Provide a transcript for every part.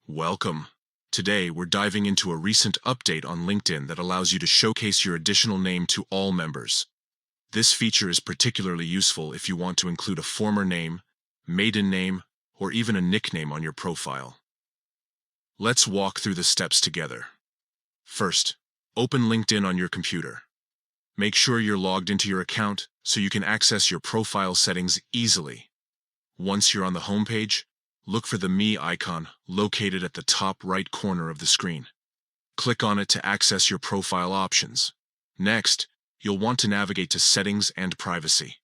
Welcome. Today, we're diving into a recent update on LinkedIn that allows you to showcase your additional name to all members. This feature is particularly useful if you want to include a former name, maiden name, or even a nickname on your profile. Let's walk through the steps together. First, open LinkedIn on your computer. Make sure you're logged into your account so you can access your profile settings easily. Once you're on the homepage, look for the Me icon located at the top right corner of the screen. Click on it to access your profile options. Next, you'll want to navigate to Settings and Privacy.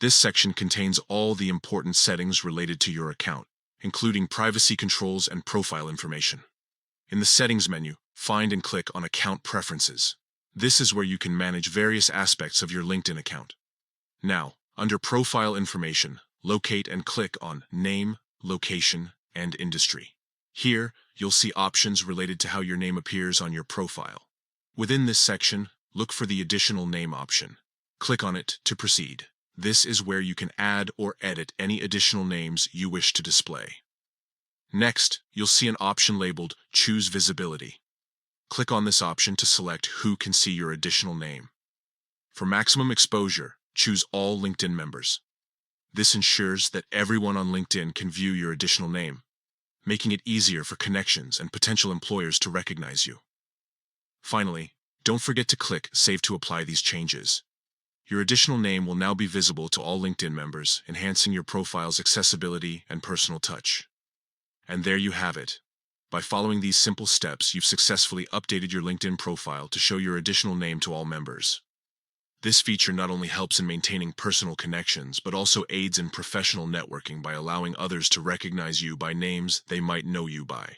This section contains all the important settings related to your account, including privacy controls and profile information. In the Settings menu, find and click on Account Preferences. This is where you can manage various aspects of your LinkedIn account. Now, under Profile Information, locate and click on Name, Location, and Industry. Here, you'll see options related to how your name appears on your profile. Within this section, look for the Additional Name option. Click on it to proceed. This is where you can add or edit any additional names you wish to display. Next, you'll see an option labeled Choose Visibility. Click on this option to select who can see your additional name. For maximum exposure, choose All LinkedIn Members. This ensures that everyone on LinkedIn can view your additional name, making it easier for connections and potential employers to recognize you. Finally, don't forget to click Save to apply these changes. Your additional name will now be visible to all LinkedIn members, enhancing your profile's accessibility and personal touch. And there you have it. By following these simple steps, you've successfully updated your LinkedIn profile to show your additional name to all members. This feature not only helps in maintaining personal connections, but also aids in professional networking by allowing others to recognize you by names they might know you by.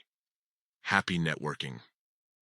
Happy networking!